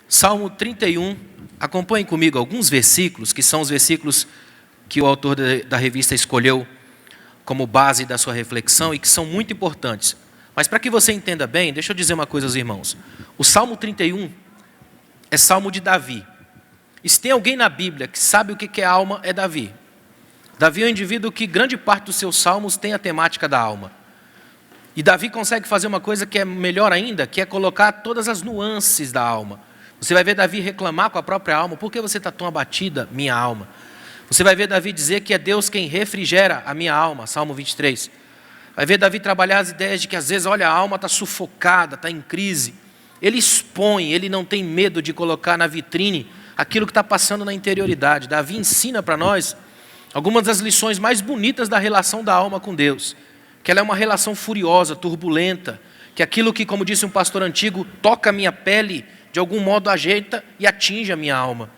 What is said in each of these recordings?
Salmo 31, acompanhe comigo alguns versículos, que são os versículos que o autor da revista escolheu como base da sua reflexão e que são muito importantes. Mas para que você entenda bem, deixa eu dizer uma coisa aos irmãos. O Salmo 31 é Salmo de Davi. E se tem alguém na Bíblia que sabe o que é alma, é Davi. Davi é um indivíduo que grande parte dos seus salmos tem a temática da alma. E Davi consegue fazer uma coisa que é melhor ainda, que é colocar todas as nuances da alma. Você vai ver Davi reclamar com a própria alma: por que você está tão abatida, minha alma? Você vai ver Davi dizer que é Deus quem refrigera a minha alma, Salmo 23. Vai ver Davi trabalhar as ideias de que às vezes, olha, a alma está sufocada, está em crise. Ele expõe, ele não tem medo de colocar na vitrine aquilo que está passando na interioridade. Davi ensina para nós algumas das lições mais bonitas da relação da alma com Deus. Que ela é uma relação furiosa, turbulenta, que aquilo que, como disse um pastor antigo, toca a minha pele, de algum modo ajeita e atinge a minha alma.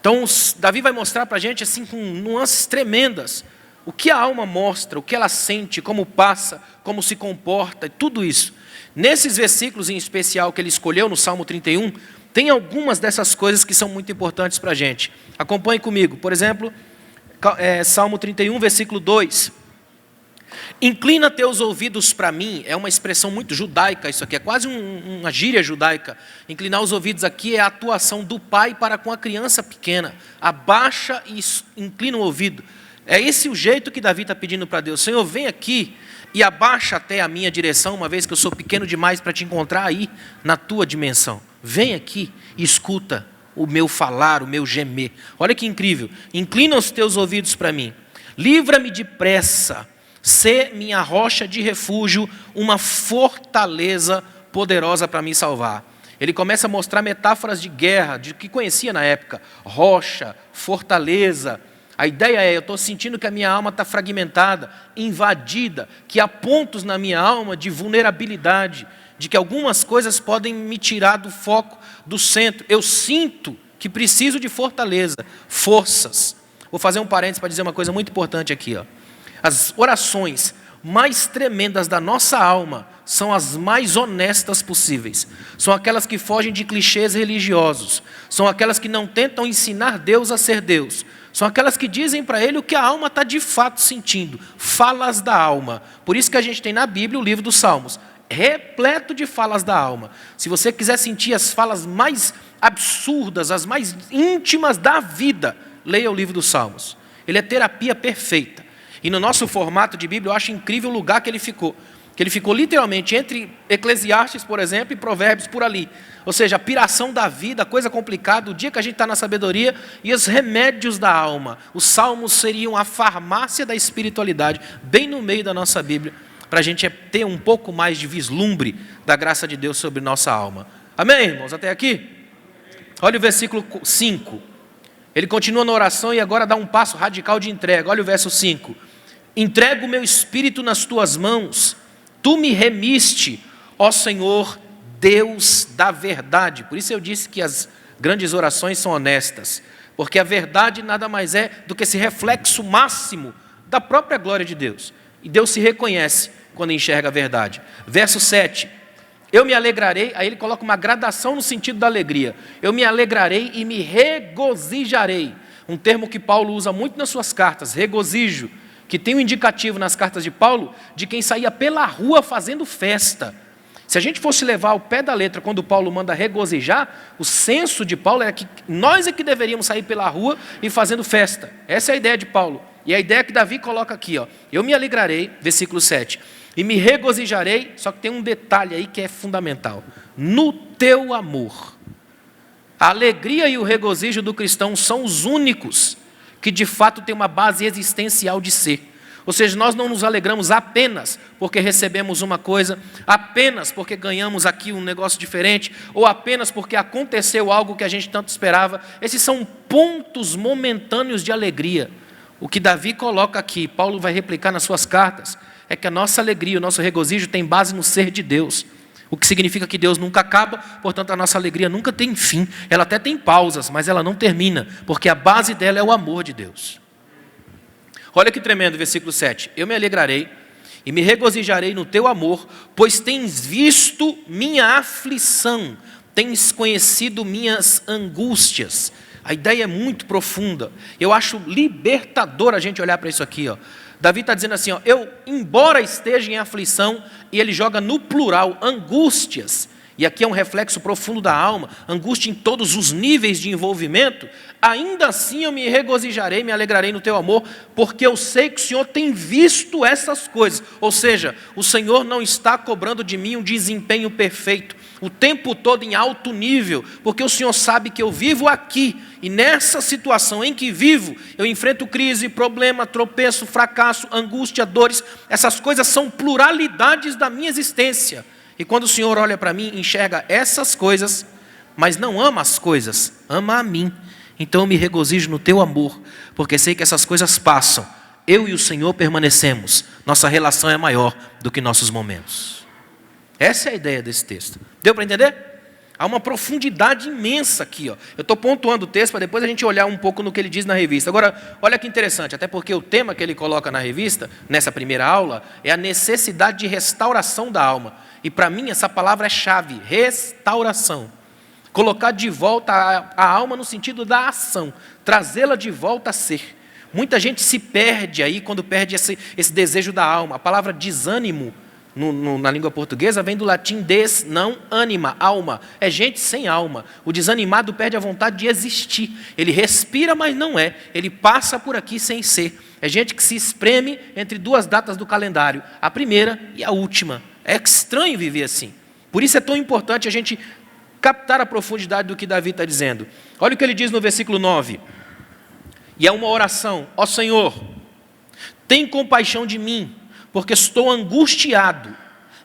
Então, Davi vai mostrar para a gente, assim, com nuances tremendas, o que a alma mostra, o que ela sente, como passa, como se comporta, e tudo isso. Nesses versículos em especial que ele escolheu no Salmo 31, tem algumas dessas coisas que são muito importantes para a gente. Acompanhe comigo. Por exemplo, Salmo 31, versículo 2. Inclina teus ouvidos para mim, é uma expressão muito judaica, isso aqui é quase uma gíria judaica. Inclinar os ouvidos aqui é a atuação do pai para com a criança pequena. Abaixa e inclina o ouvido. É esse o jeito que Davi está pedindo para Deus: Senhor, vem aqui e abaixa até a minha direção, uma vez que eu sou pequeno demais para te encontrar aí na tua dimensão. Vem aqui e escuta o meu falar, o meu gemer. Olha que incrível. Inclina os teus ouvidos para mim. Livra-me depressa. Sê minha rocha de refúgio, uma fortaleza poderosa para me salvar. Ele começa a mostrar metáforas de guerra, de que conhecia na época. Rocha, fortaleza. A ideia é: eu estou sentindo que a minha alma está fragmentada, invadida, que há pontos na minha alma de vulnerabilidade, de que algumas coisas podem me tirar do foco, do centro. Eu sinto que preciso de fortaleza, forças. Vou fazer um parênteses para dizer uma coisa muito importante aqui, ó. As orações mais tremendas da nossa alma são as mais honestas possíveis. São aquelas que fogem de clichês religiosos. São aquelas que não tentam ensinar Deus a ser Deus. São aquelas que dizem para Ele o que a alma está de fato sentindo. Falas da alma. Por isso que a gente tem na Bíblia o livro dos Salmos, repleto de falas da alma. Se você quiser sentir as falas mais absurdas, as mais íntimas da vida, leia o livro dos Salmos. Ele é terapia perfeita. E no nosso formato de Bíblia, eu acho incrível o lugar que ele ficou. Que ele ficou literalmente entre Eclesiastes, por exemplo, e Provérbios por ali. Ou seja, a piração da vida, a coisa complicada, o dia que a gente está na sabedoria e os remédios da alma. Os salmos seriam a farmácia da espiritualidade, bem no meio da nossa Bíblia, para a gente ter um pouco mais de vislumbre da graça de Deus sobre nossa alma. Amém, irmãos? Até aqui? Olha o versículo 5. Ele continua na oração e agora dá um passo radical de entrega. Olha o verso 5. Entrego o meu espírito nas tuas mãos, tu me remiste, ó Senhor, Deus da verdade. Por isso eu disse que as grandes orações são honestas, porque a verdade nada mais é do que esse reflexo máximo da própria glória de Deus. E Deus se reconhece quando enxerga a verdade. Verso 7. Eu me alegrarei, aí ele coloca uma gradação no sentido da alegria. Eu me alegrarei e me regozijarei. Um termo que Paulo usa muito nas suas cartas, regozijo, que tem um indicativo nas cartas de Paulo de quem saía pela rua fazendo festa. Se a gente fosse levar ao pé da letra, quando Paulo manda regozijar, o senso de Paulo é que nós é que deveríamos sair pela rua e fazendo festa. Essa é a ideia de Paulo. E a ideia que Davi coloca aqui, ó. Eu me alegrarei, versículo 7, e me regozijarei, só que tem um detalhe aí que é fundamental. No teu amor. A alegria e o regozijo do cristão são os únicos que de fato têm uma base existencial de ser. Ou seja, nós não nos alegramos apenas porque recebemos uma coisa, apenas porque ganhamos aqui um negócio diferente, ou apenas porque aconteceu algo que a gente tanto esperava. Esses são pontos momentâneos de alegria. O que Davi coloca aqui, Paulo vai replicar nas suas cartas, é que a nossa alegria, o nosso regozijo tem base no ser de Deus. O que significa que Deus nunca acaba, portanto a nossa alegria nunca tem fim. Ela até tem pausas, mas ela não termina, porque a base dela é o amor de Deus. Olha que tremendo, versículo 7. Eu me alegrarei e me regozijarei no teu amor, pois tens visto minha aflição, tens conhecido minhas angústias. A ideia é muito profunda. Eu acho libertador a gente olhar para isso aqui, ó. Davi está dizendo assim, ó, eu, embora esteja em aflição, e ele joga no plural, angústias, e aqui é um reflexo profundo da alma, angústia em todos os níveis de envolvimento, ainda assim eu me regozijarei, me alegrarei no teu amor, porque eu sei que o Senhor tem visto essas coisas. Ou seja, o Senhor não está cobrando de mim um desempenho perfeito, o tempo todo em alto nível, porque o Senhor sabe que eu vivo aqui, e nessa situação em que vivo, eu enfrento crise, problema, tropeço, fracasso, angústia, dores. Essas coisas são pluralidades da minha existência. E quando o Senhor olha para mim, enxerga essas coisas, mas não ama as coisas, ama a mim. Então eu me regozijo no teu amor, porque sei que essas coisas passam. Eu e o Senhor permanecemos. Nossa relação é maior do que nossos momentos. Essa é a ideia desse texto. Deu para entender? Há uma profundidade imensa aqui, ó. Eu estou pontuando o texto para depois a gente olhar um pouco no que ele diz na revista. Agora, olha que interessante, até porque o tema que ele coloca na revista, nessa primeira aula, é a necessidade de restauração da alma. E para mim essa palavra é chave, restauração. Colocar de volta a alma no sentido da ação, trazê-la de volta a ser. Muita gente se perde aí quando perde esse desejo da alma. A palavra desânimo, na língua portuguesa, vem do latim des, não anima, alma. É gente sem alma. O desanimado perde a vontade de existir. Ele respira, mas não é. Ele passa por aqui sem ser. É gente que se espreme entre duas datas do calendário, a primeira e a última. É estranho viver assim. Por isso é tão importante a gente captar a profundidade do que Davi está dizendo. Olha o que ele diz no versículo 9. E é uma oração. Ó Senhor, tem compaixão de mim, porque estou angustiado.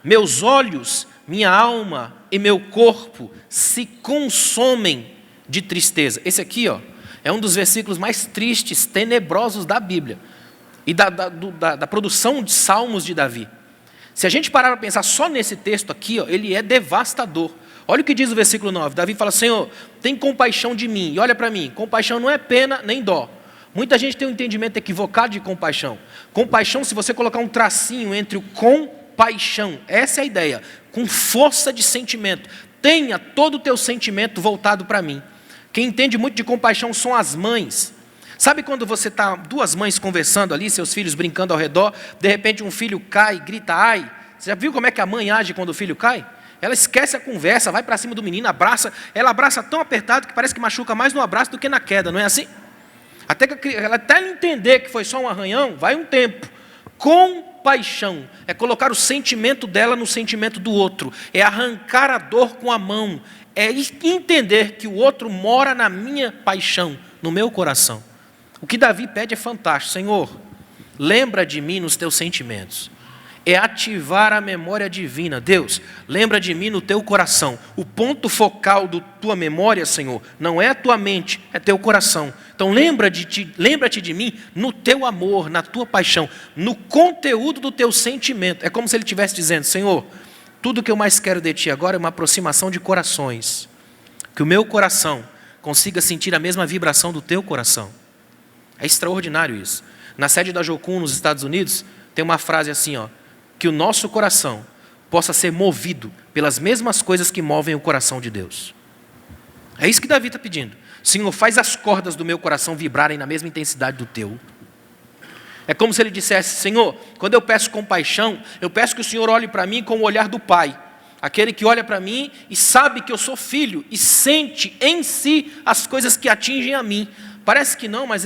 Meus olhos, minha alma e meu corpo se consomem de tristeza. Esse aqui, ó, é um dos versículos mais tristes, tenebrosos da Bíblia. E da produção de salmos de Davi. Se a gente parar para pensar só nesse texto aqui, ó, ele é devastador. Olha o que diz o versículo 9. Davi fala, Senhor, tem compaixão de mim. E olha para mim, compaixão não é pena nem dó. Muita gente tem um entendimento equivocado de compaixão. Compaixão, se você colocar um tracinho entre o compaixão, essa é a ideia, com força de sentimento. Tenha todo o teu sentimento voltado para mim. Quem entende muito de compaixão são as mães. Sabe quando você está, duas mães conversando ali, seus filhos brincando ao redor, de repente um filho cai, grita, ai. Você já viu como é que a mãe age quando o filho cai? Ela esquece a conversa, vai para cima do menino, abraça. Ela abraça tão apertado que parece que machuca mais no abraço do que na queda, não é assim? Até ela entender que foi só um arranhão, vai um tempo. Compaixão é colocar o sentimento dela no sentimento do outro. É arrancar a dor com a mão. É entender que o outro mora na minha paixão, no meu coração. O que Davi pede é fantástico. Senhor, lembra de mim nos teus sentimentos. É ativar a memória divina. Deus, lembra de mim no teu coração. O ponto focal da tua memória, Senhor, não é a tua mente, é teu coração. Então lembra-te de mim no teu amor, na tua paixão, no conteúdo do teu sentimento. É como se ele estivesse dizendo, Senhor, tudo que eu mais quero de ti agora é uma aproximação de corações. Que o meu coração consiga sentir a mesma vibração do teu coração. É extraordinário isso. Na sede da Jocum, nos Estados Unidos, tem uma frase assim, ó, que o nosso coração possa ser movido pelas mesmas coisas que movem o coração de Deus. É isso que Davi está pedindo. Senhor, faz as cordas do meu coração vibrarem na mesma intensidade do teu. É como se ele dissesse, Senhor, quando eu peço compaixão, eu peço que o Senhor olhe para mim com o olhar do Pai. Aquele que olha para mim e sabe que eu sou filho e sente em si as coisas que atingem a mim. Parece que não, mas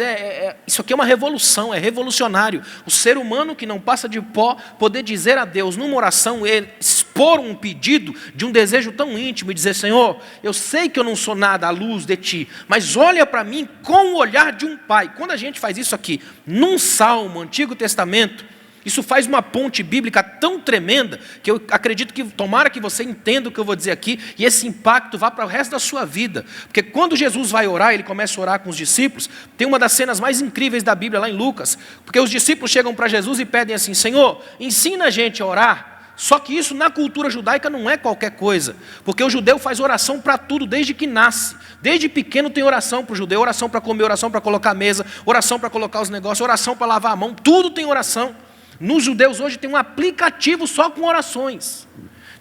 isso aqui é uma revolução, é revolucionário. O ser humano que não passa de pó, poder dizer a Deus, numa oração, expor um pedido de um desejo tão íntimo e dizer, Senhor, eu sei que eu não sou nada à luz de Ti, mas olha para mim com o olhar de um pai. Quando a gente faz isso aqui, num salmo, Antigo Testamento, isso faz uma ponte bíblica tão tremenda que eu acredito que, tomara que você entenda o que eu vou dizer aqui e esse impacto vá para o resto da sua vida. Porque quando Jesus vai orar, ele começa a orar com os discípulos, tem uma das cenas mais incríveis da Bíblia lá em Lucas, porque os discípulos chegam para Jesus e pedem assim, Senhor, ensina a gente a orar. Só que isso na cultura judaica não é qualquer coisa, porque o judeu faz oração para tudo desde que nasce. Desde pequeno tem oração para o judeu, oração para comer, oração para colocar a mesa, oração para colocar os negócios, oração para lavar a mão, tudo tem oração. Nos judeus hoje tem um aplicativo só com orações.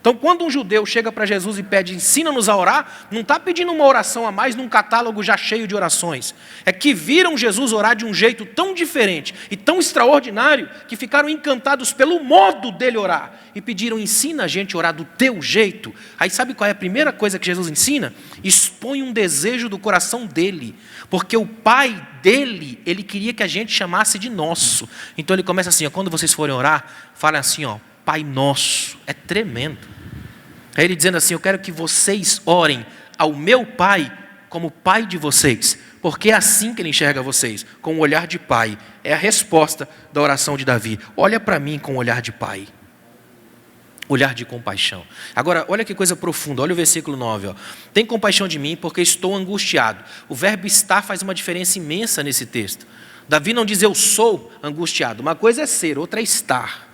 Então, quando um judeu chega para Jesus e pede, ensina-nos a orar, não está pedindo uma oração a mais num catálogo já cheio de orações. É que viram Jesus orar de um jeito tão diferente e tão extraordinário, que ficaram encantados pelo modo dele orar. E pediram, ensina a gente a orar do teu jeito. Aí sabe qual é a primeira coisa que Jesus ensina? Expõe um desejo do coração dele. Porque o pai dele, ele queria que a gente chamasse de nosso. Então ele começa assim, ó, quando vocês forem orar, falem assim, ó, Pai nosso. É tremendo. É ele dizendo assim, eu quero que vocês orem ao meu Pai como Pai de vocês, porque é assim que ele enxerga vocês, com um olhar de Pai. É a resposta da oração de Davi. Olha para mim com um olhar de Pai, olhar de compaixão. Agora, olha que coisa profunda, olha o versículo 9. Ó. Tem compaixão de mim porque estou angustiado. O verbo estar faz uma diferença imensa nesse texto. Davi não diz eu sou angustiado, uma coisa é ser, outra é estar.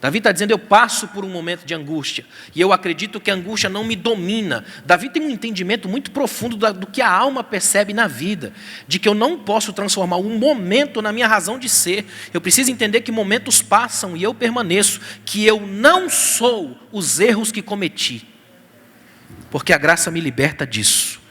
Davi está dizendo, eu passo por um momento de angústia, e eu acredito que a angústia não me domina. Davi tem um entendimento muito profundo do que a alma percebe na vida, de que eu não posso transformar um momento na minha razão de ser. Eu preciso entender que momentos passam e eu permaneço, que eu não sou os erros que cometi, porque a graça me liberta disso.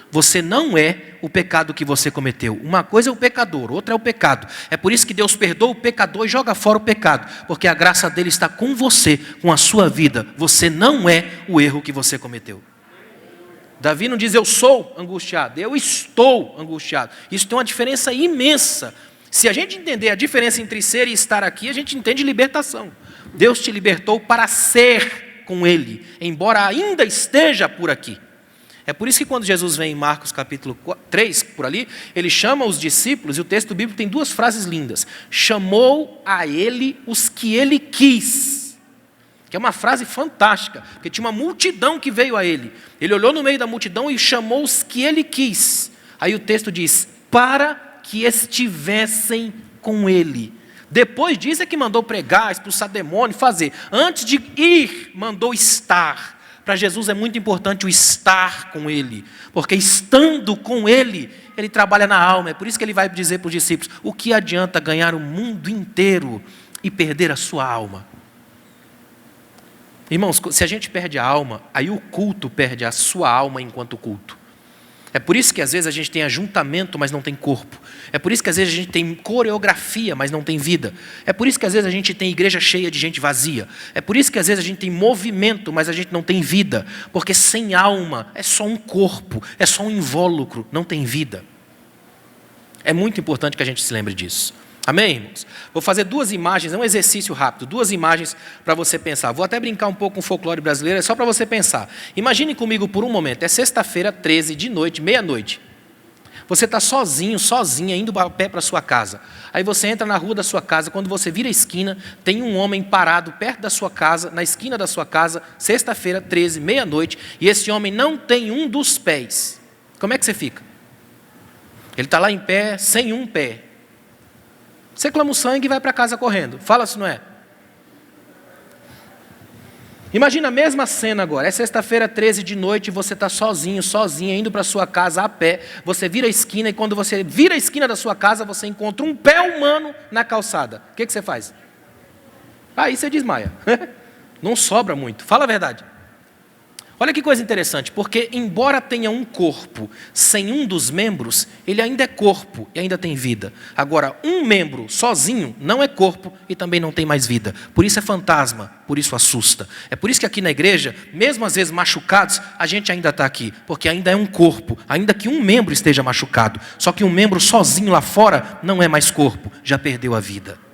Você não é o pecado que você cometeu. Uma coisa é o pecador, outra é o pecado. É por isso que Deus perdoa o pecador e joga fora o pecado. Porque a graça dele está com você, com a sua vida. Você não é o erro que você cometeu. Davi não diz eu sou angustiado, eu estou angustiado. Isso tem uma diferença imensa. Se a gente entender a diferença entre ser e estar aqui, a gente entende libertação. Deus te libertou para ser com Ele, embora ainda esteja por aqui. É por isso que quando Jesus vem em Marcos capítulo 3, por ali, ele chama os discípulos, e o texto bíblico tem duas frases lindas. Chamou a ele os que ele quis. Que é uma frase fantástica, porque tinha uma multidão que veio a ele. Ele olhou no meio da multidão e chamou os que ele quis. Aí o texto diz, para que estivessem com ele. Depois disso é que mandou pregar, expulsar demônio, fazer. Antes de ir, mandou estar. Para Jesus é muito importante o estar com Ele, porque estando com Ele, Ele trabalha na alma. É por isso que Ele vai dizer para os discípulos, o que adianta ganhar o mundo inteiro e perder a sua alma? Irmãos, se a gente perde a alma, aí o culto perde a sua alma enquanto culto. É por isso que às vezes a gente tem ajuntamento, mas não tem corpo. É por isso que às vezes a gente tem coreografia, mas não tem vida. É por isso que às vezes a gente tem igreja cheia de gente vazia. É por isso que às vezes a gente tem movimento, mas a gente não tem vida. Porque sem alma é só um corpo, é só um invólucro, não tem vida. É muito importante que a gente se lembre disso. Amém, irmãos? Vou fazer duas imagens, é um exercício rápido, duas imagens para você pensar. Vou até brincar um pouco com o folclore brasileiro, é só para você pensar. Imagine comigo por um momento, é sexta-feira, 13 de noite, meia-noite. Você está sozinho, sozinha, indo a pé para a sua casa. Aí você entra na rua da sua casa, quando você vira a esquina, tem um homem parado perto da sua casa, na esquina da sua casa, sexta-feira, 13, meia-noite, e esse homem não tem um dos pés. Como é que você fica? Ele está lá em pé, sem um pé. Você clama o sangue e vai para casa correndo. Fala se não é. Imagina a mesma cena agora. É sexta-feira, 13 de noite, você está sozinho, sozinha, indo para a sua casa a pé. Você vira a esquina e quando você vira a esquina da sua casa, você encontra um pé humano na calçada. O que você faz? Aí você desmaia. Não sobra muito. Fala a verdade. Olha que coisa interessante, porque embora tenha um corpo sem um dos membros, ele ainda é corpo e ainda tem vida. Agora, um membro sozinho não é corpo e também não tem mais vida. Por isso é fantasma, por isso assusta. É por isso que aqui na igreja, mesmo às vezes machucados, a gente ainda está aqui, porque ainda é um corpo, ainda que um membro esteja machucado. Só que um membro sozinho lá fora não é mais corpo, já perdeu a vida.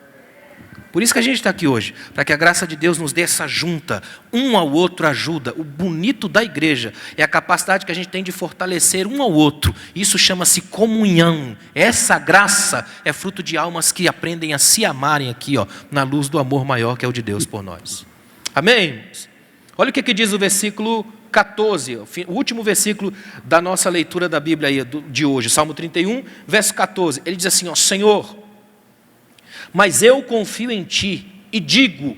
Por isso que a gente está aqui hoje, para que a graça de Deus nos dê essa junta, um ao outro ajuda. O bonito da igreja é a capacidade que a gente tem de fortalecer um ao outro. Isso chama-se comunhão. Essa graça é fruto de almas que aprendem a se amarem aqui, ó, na luz do amor maior que é o de Deus por nós. Amém, irmãos? Olha o que diz o versículo 14, o último versículo da nossa leitura da Bíblia aí, de hoje, Salmo 31, verso 14. Ele diz assim, ó, Senhor, mas eu confio em Ti e digo,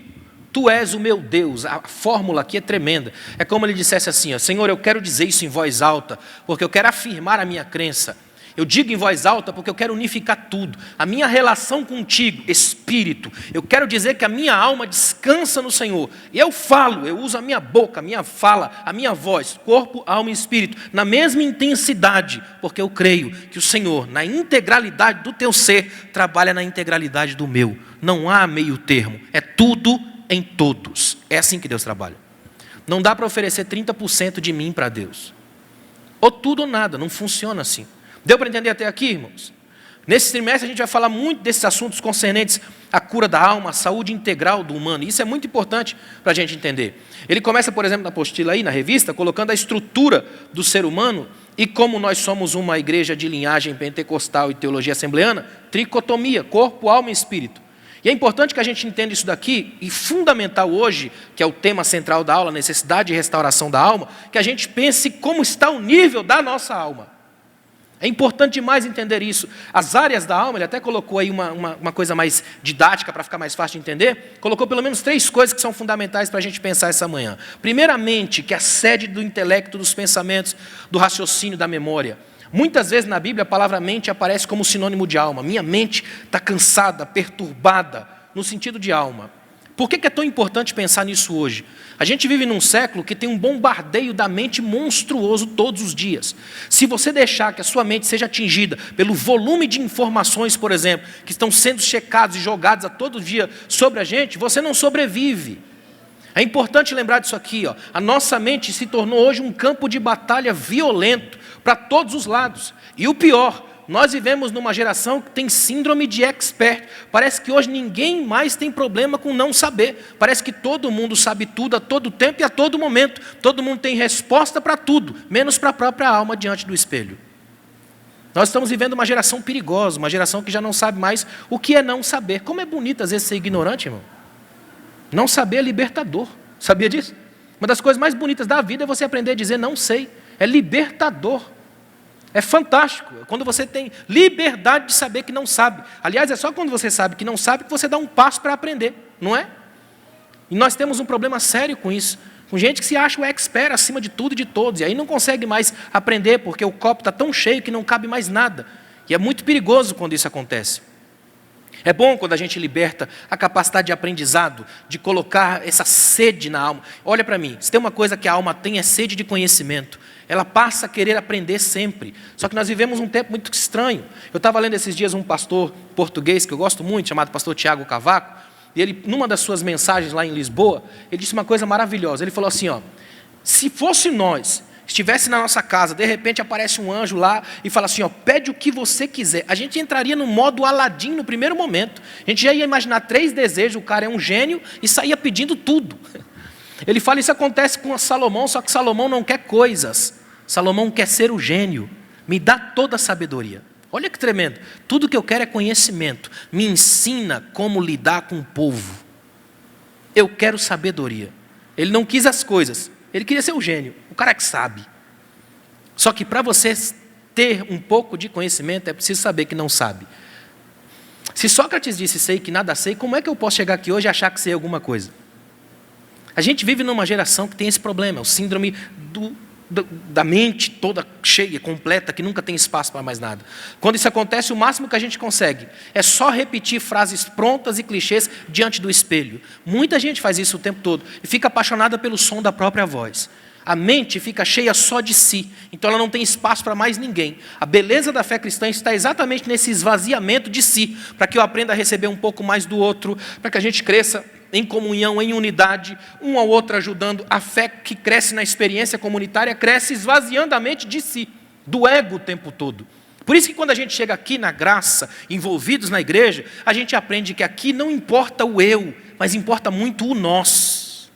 Tu és o meu Deus. A fórmula aqui é tremenda. É como ele dissesse assim, ó, Senhor, eu quero dizer isso em voz alta, porque eu quero afirmar a minha crença. Eu digo em voz alta porque eu quero unificar tudo. A minha relação contigo, Espírito. Eu quero dizer que a minha alma descansa no Senhor. E eu falo, eu uso a minha boca, a minha fala, a minha voz, corpo, alma e espírito, na mesma intensidade, porque eu creio que o Senhor, na integralidade do teu ser, trabalha na integralidade do meu. Não há meio termo, é tudo em todos. É assim que Deus trabalha. Não dá para oferecer 30% de mim para Deus. Ou tudo ou nada, não funciona assim. Deu para entender até aqui, irmãos? Nesse trimestre a gente vai falar muito desses assuntos concernentes à cura da alma, à saúde integral do humano. Isso é muito importante para a gente entender. Ele começa, por exemplo, na apostila aí, na revista, colocando a estrutura do ser humano e como nós somos uma igreja de linhagem pentecostal e teologia assembleana, tricotomia, corpo, alma e espírito. E é importante que a gente entenda isso daqui, e fundamental hoje, que é o tema central da aula, necessidade de restauração da alma, que a gente pense como está o nível da nossa alma. É importante demais entender isso. As áreas da alma, ele até colocou aí uma coisa mais didática para ficar mais fácil de entender, colocou pelo menos 3 coisas que são fundamentais para a gente pensar essa manhã. Primeiramente, que é a sede do intelecto, dos pensamentos, do raciocínio, da memória. Muitas vezes na Bíblia a palavra mente aparece como sinônimo de alma. Minha mente está cansada, perturbada, no sentido de alma. Por que é tão importante pensar nisso hoje? A gente vive num século que tem um bombardeio da mente monstruoso todos os dias. Se você deixar que a sua mente seja atingida pelo volume de informações, por exemplo, que estão sendo checados e jogados a todo dia sobre a gente, você não sobrevive. É importante lembrar disso aqui, ó. A nossa mente se tornou hoje um campo de batalha violento para todos os lados. E o pior, nós vivemos numa geração que tem síndrome de expert. Parece que hoje ninguém mais tem problema com não saber. Parece que todo mundo sabe tudo a todo tempo e a todo momento. Todo mundo tem resposta para tudo, menos para a própria alma diante do espelho. Nós estamos vivendo uma geração perigosa, uma geração que já não sabe mais o que é não saber. Como é bonito às vezes ser ignorante, irmão. Não saber é libertador. Sabia disso? Uma das coisas mais bonitas da vida é você aprender a dizer não sei. É libertador. É fantástico. Quando você tem liberdade de saber que não sabe. Aliás, é só quando você sabe que não sabe que você dá um passo para aprender. Não é? E nós temos um problema sério com isso. Com gente que se acha o expert acima de tudo e de todos. E aí não consegue mais aprender porque o copo está tão cheio que não cabe mais nada. E é muito perigoso quando isso acontece. É bom quando a gente liberta a capacidade de aprendizado, de colocar essa sede na alma. Olha para mim, se tem uma coisa que a alma tem é sede de conhecimento. Ela passa a querer aprender sempre. Só que nós vivemos um tempo muito estranho. Eu estava lendo esses dias um pastor português que eu gosto muito, chamado pastor Tiago Cavaco, e ele, numa das suas mensagens lá em Lisboa, ele disse uma coisa maravilhosa. Ele falou assim, ó, se fosse nós, estivesse na nossa casa, de repente aparece um anjo lá e fala assim, ó, pede o que você quiser. A gente entraria no modo Aladim no primeiro momento. A gente já ia imaginar 3 desejos, o cara é um gênio e saía pedindo tudo. Ele fala, isso acontece com Salomão, só que Salomão não quer coisas. Salomão quer ser o gênio. Me dá toda a sabedoria. Olha que tremendo. Tudo que eu quero é conhecimento. Me ensina como lidar com o povo. Eu quero sabedoria. Ele não quis as coisas. Ele queria ser o gênio. O cara que sabe. Só que para você ter um pouco de conhecimento, é preciso saber que não sabe. Se Sócrates disse sei que nada sei, como é que eu posso chegar aqui hoje e achar que sei alguma coisa? A gente vive numa geração que tem esse problema, o síndrome da mente toda cheia, completa, que nunca tem espaço para mais nada. Quando isso acontece, o máximo que a gente consegue é só repetir frases prontas e clichês diante do espelho. Muita gente faz isso o tempo todo e fica apaixonada pelo som da própria voz. A mente fica cheia só de si, então ela não tem espaço para mais ninguém. A beleza da fé cristã está exatamente nesse esvaziamento de si, para que eu aprenda a receber um pouco mais do outro, para que a gente cresça em comunhão, em unidade, um ao outro ajudando. A fé que cresce na experiência comunitária cresce esvaziando a mente de si, do ego o tempo todo. Por isso que quando a gente chega aqui na graça, envolvidos na igreja, a gente aprende que aqui não importa o eu, mas importa muito o nós.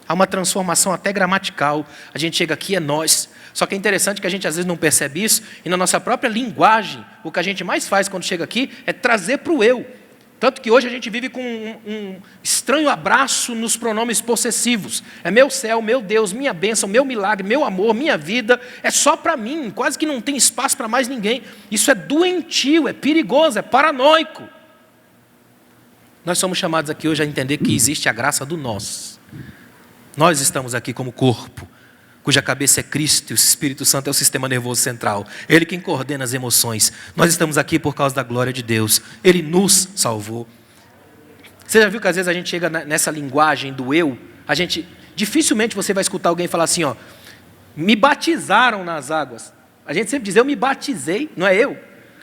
Há uma transformação até gramatical. A gente chega aqui, é nós. Só que é interessante que a gente às vezes não percebe isso, e na nossa própria linguagem, o que a gente mais faz quando chega aqui é trazer para o eu. Tanto que hoje a gente vive com um estranho abraço nos pronomes possessivos. É meu céu, meu Deus, minha bênção, meu milagre, meu amor, minha vida. É só para mim, quase que não tem espaço para mais ninguém. Isso é doentio, é perigoso, é paranoico. Nós somos chamados aqui hoje a entender que existe a graça do nós. Nós estamos aqui como corpo. cuja cabeça é Cristo e o Espírito Santo é o sistema nervoso central. Ele quem coordena as emoções. Nós estamos aqui por causa da glória de Deus. Ele nos salvou. Você já viu que às vezes a gente chega nessa linguagem do eu? Dificilmente você vai escutar alguém falar assim, ó, me batizaram nas águas. A gente sempre diz, eu me batizei, não é eu?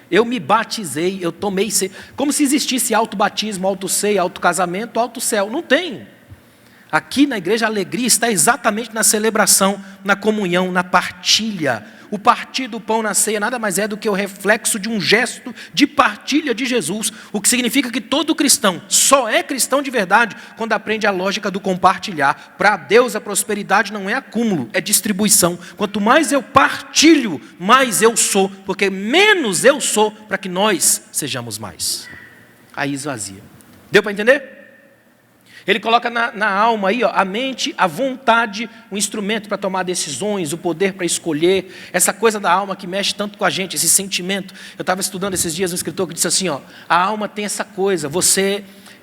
Eu me batizei, eu tomei ceia. Como se existisse autobatismo, autoceia, autocasamento, autocéu. Não tem. Aqui na igreja a alegria está exatamente na celebração, na comunhão, na partilha. O partir do pão na ceia nada mais é do que o reflexo de um gesto de partilha de Jesus, o que significa que todo cristão só é cristão de verdade quando aprende a lógica do compartilhar. Para Deus a prosperidade não é acúmulo, é distribuição. Quanto mais eu partilho, mais eu sou, porque menos eu sou para que nós sejamos mais. Aí esvazia. Deu para entender? Ele coloca na alma aí, ó, a mente, a vontade, o instrumento para tomar decisões, o poder para escolher, essa coisa da alma que mexe tanto com a gente, esse sentimento. Eu estava estudando esses dias um escritor que disse assim, ó, a alma tem essa coisa,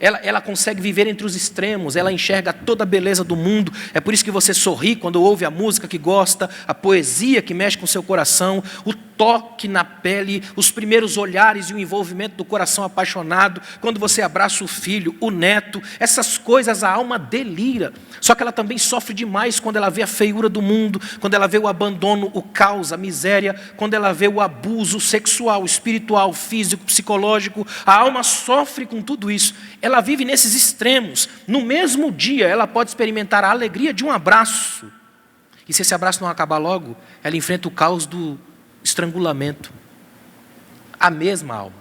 ela consegue viver entre os extremos, ela enxerga toda a beleza do mundo, é por isso que você sorri quando ouve a música que gosta, a poesia que mexe com o seu coração, o toque na pele, os primeiros olhares e o envolvimento do coração apaixonado, quando você abraça o filho, o neto, essas coisas a alma delira, só que ela também sofre demais quando ela vê a feiura do mundo, quando ela vê o abandono, o caos, a miséria, quando ela vê o abuso sexual, espiritual, físico, psicológico, a alma sofre com tudo isso, ela vive nesses extremos, no mesmo dia ela pode experimentar a alegria de um abraço, e se esse abraço não acabar logo, ela enfrenta o caos do estrangulamento, a mesma alma.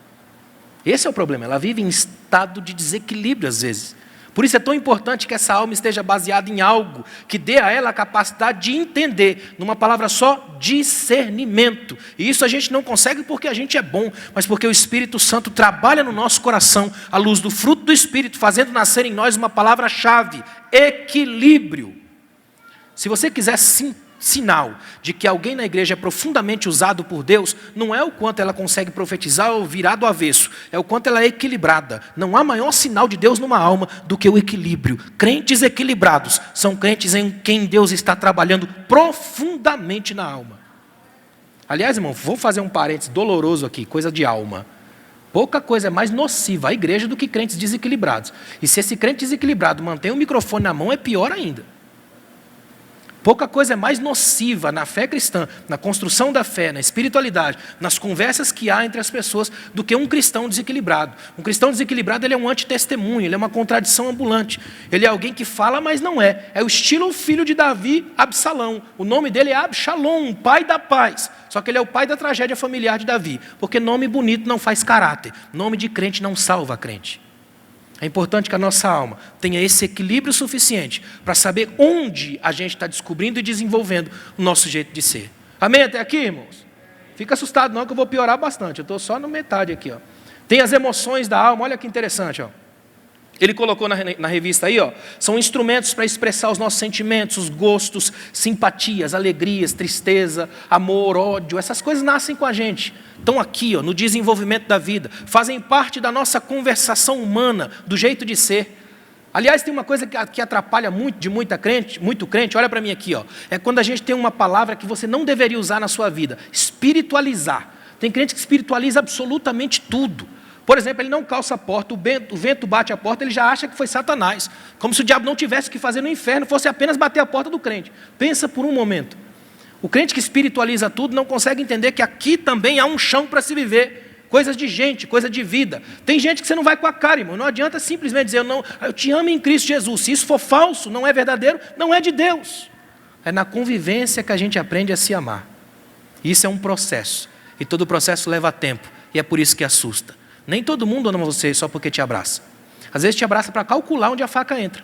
Esse é o problema, ela vive em estado de desequilíbrio às vezes. Por isso é tão importante que essa alma esteja baseada em algo que dê a ela a capacidade de entender, numa palavra só, discernimento. E isso a gente não consegue porque a gente é bom, mas porque o Espírito Santo trabalha no nosso coração, à luz do fruto do Espírito, fazendo nascer em nós uma palavra-chave, equilíbrio. Se você quiser sinal de que alguém na igreja é profundamente usado por Deus, não é o quanto ela consegue profetizar ou virar do avesso, é o quanto ela é equilibrada. Não há maior sinal de Deus numa alma do que o equilíbrio. Crentes equilibrados são crentes em quem Deus está trabalhando profundamente na alma. Aliás, irmão, vou fazer um parênteses doloroso aqui, coisa de alma. Pouca coisa é mais nociva à igreja do que crentes desequilibrados. E se esse crente desequilibrado mantém o microfone na mão, é pior ainda. Pouca coisa é mais nociva na fé cristã, na construção da fé, na espiritualidade, nas conversas que há entre as pessoas, do que um cristão desequilibrado. Um cristão desequilibrado, ele é um antitestemunho, ele é uma contradição ambulante. Ele é alguém que fala, mas não é. É o estilo filho de Davi, Absalão. O nome dele é Absalom, pai da paz. Só que ele é o pai da tragédia familiar de Davi. Porque nome bonito não faz caráter. Nome de crente não salva crente. É importante que a nossa alma tenha esse equilíbrio suficiente para saber onde a gente está descobrindo e desenvolvendo o nosso jeito de ser. Amém até aqui, irmãos? Fica assustado não que eu vou piorar bastante. Eu estou só na metade aqui. Ó. Tem as emoções da alma, olha que interessante. Ó. Ele colocou na revista aí, ó, são instrumentos para expressar os nossos sentimentos, os gostos, simpatias, alegrias, tristeza, amor, ódio. Essas coisas nascem com a gente. Estão aqui, ó, no desenvolvimento da vida. Fazem parte da nossa conversação humana, do jeito de ser. Aliás, tem uma coisa que atrapalha muito crente, olha para mim aqui, ó, é quando a gente tem uma palavra que você não deveria usar na sua vida, espiritualizar. Tem crente que espiritualiza absolutamente tudo. Por exemplo, ele não calça a porta, o vento bate a porta, ele já acha que foi Satanás. Como se o diabo não tivesse o que fazer no inferno, fosse apenas bater a porta do crente. Pensa por um momento. O crente que espiritualiza tudo não consegue entender que aqui também há um chão para se viver. Coisas de gente, coisa de vida. Tem gente que você não vai com a cara, irmão. Não adianta simplesmente dizer, não, eu te amo em Cristo Jesus. Se isso for falso, não é verdadeiro, não é de Deus. É na convivência que a gente aprende a se amar. Isso é um processo. E todo processo leva tempo. E é por isso que assusta. Nem todo mundo ama você só porque te abraça. Às vezes te abraça para calcular onde a faca entra.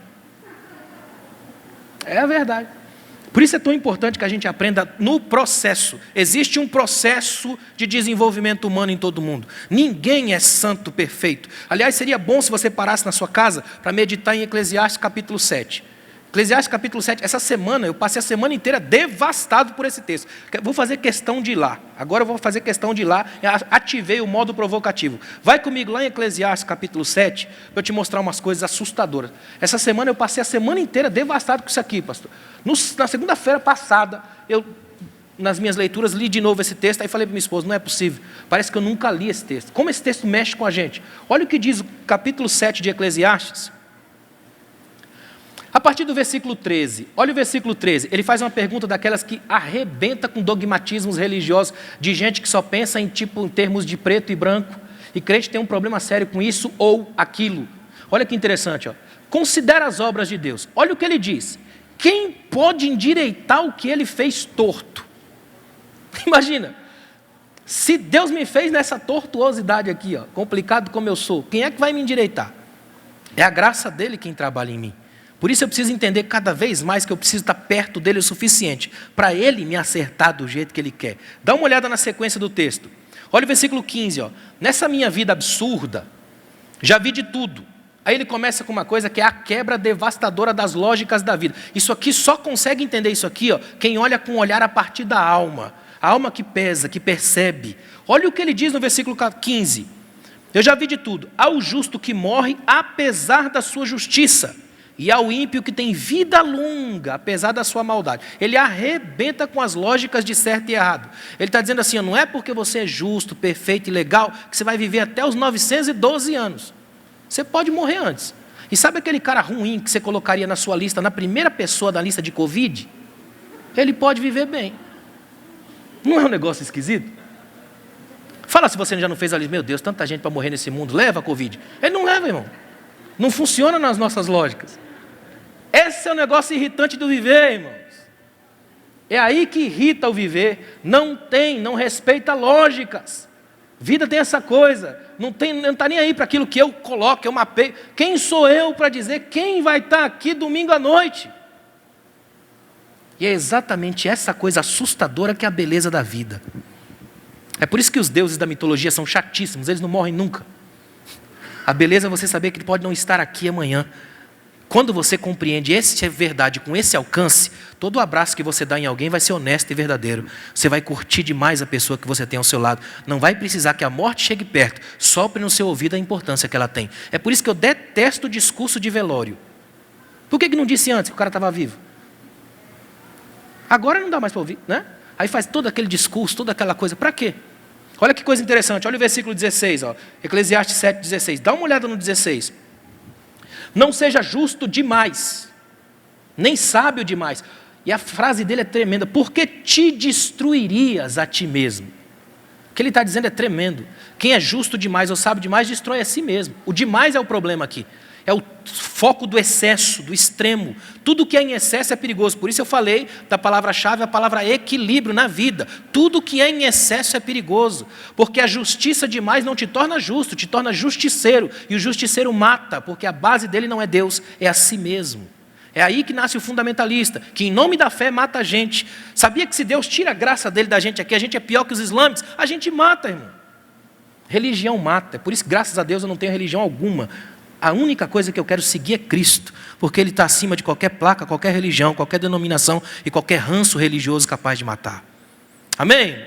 É a verdade. Por isso é tão importante que a gente aprenda no processo. Existe um processo de desenvolvimento humano em todo mundo. Ninguém é santo perfeito. Aliás, seria bom se você parasse na sua casa para meditar em Eclesiastes capítulo 7. Eclesiastes capítulo 7, essa semana, eu passei a semana inteira devastado por esse texto. Vou fazer questão de ir lá. Agora eu vou fazer questão de ir lá. Ativei o modo provocativo. Vai comigo lá em Eclesiastes capítulo 7, para eu te mostrar umas coisas assustadoras. Essa semana eu passei a semana inteira devastado com isso aqui, pastor. Na segunda-feira passada, nas minhas leituras, li de novo esse texto, aí falei para minha esposa, não é possível, parece que eu nunca li esse texto. Como esse texto mexe com a gente? Olha o que diz o capítulo 7 de Eclesiastes. A partir do versículo 13, olha o versículo 13, ele faz uma pergunta daquelas que arrebenta com dogmatismos religiosos, de gente que só pensa em termos de preto e branco, e crente tem um problema sério com isso ou aquilo. Olha que interessante, ó. Considera as obras de Deus. Olha o que ele diz. Quem pode endireitar o que ele fez torto? Imagina, se Deus me fez nessa tortuosidade aqui, ó, complicado como eu sou, quem é que vai me endireitar? É a graça dele quem trabalha em mim. Por isso eu preciso entender cada vez mais que eu preciso estar perto dele o suficiente para ele me acertar do jeito que ele quer. Dá uma olhada na sequência do texto. Olha o versículo 15. Ó. Nessa minha vida absurda, já vi de tudo. Aí ele começa com uma coisa que é a quebra devastadora das lógicas da vida. Isso aqui só consegue entender isso aqui, ó, quem olha com um olhar a partir da alma. A alma que pesa, que percebe. Olha o que ele diz no versículo 15. Eu já vi de tudo. Ao justo que morre apesar da sua justiça. E ao ímpio que tem vida longa, apesar da sua maldade. Ele arrebenta com as lógicas de certo e errado. Ele está dizendo assim, não é porque você é justo, perfeito e legal, que você vai viver até os 912 anos. Você pode morrer antes. E sabe aquele cara ruim que você colocaria na sua lista, na primeira pessoa da lista de Covid? Ele pode viver bem. Não é um negócio esquisito? Fala se você já não fez a lista, meu Deus, tanta gente para morrer nesse mundo, leva a Covid. Ele não leva, irmão. Não funciona nas nossas lógicas. Esse é o negócio irritante do viver, irmãos. É aí que irrita o viver. Não respeita lógicas. Vida tem essa coisa. Não está nem aí para aquilo que eu coloco, eu mapeio. Quem sou eu para dizer quem vai estar aqui domingo à noite? E é exatamente essa coisa assustadora que é a beleza da vida. É por isso que os deuses da mitologia são chatíssimos, eles não morrem nunca. A beleza é você saber que ele pode não estar aqui amanhã. Quando você compreende essa verdade com esse alcance, todo abraço que você dá em alguém vai ser honesto e verdadeiro. Você vai curtir demais a pessoa que você tem ao seu lado. Não vai precisar que a morte chegue perto, sopre no seu ouvido a importância que ela tem. É por isso que eu detesto o discurso de velório. Por que não disse antes que o cara estava vivo? Agora não dá mais para ouvir, né? Aí faz todo aquele discurso, toda aquela coisa. Para quê? Olha que coisa interessante. Olha o versículo 16. Ó. Eclesiastes 7, 16. Dá uma olhada no 16. Não seja justo demais, nem sábio demais. E a frase dele é tremenda. Porque te destruirias a ti mesmo. O que ele está dizendo é tremendo. Quem é justo demais ou sábio demais, destrói a si mesmo. O demais é o problema aqui. É o foco do excesso, do extremo. Tudo que é em excesso é perigoso. Por isso eu falei da palavra-chave, a palavra equilíbrio na vida. Tudo que é em excesso é perigoso. Porque a justiça demais não te torna justo, te torna justiceiro. E o justiceiro mata, porque a base dele não é Deus, é a si mesmo. É aí que nasce o fundamentalista, que em nome da fé mata a gente. Sabia que se Deus tira a graça dele da gente aqui, a gente é pior que os islâmicos? A gente mata, irmão. Religião mata. Por isso, graças a Deus, eu não tenho religião alguma. A única coisa que eu quero seguir é Cristo, porque Ele está acima de qualquer placa, qualquer religião, qualquer denominação e qualquer ranço religioso capaz de matar. Amém?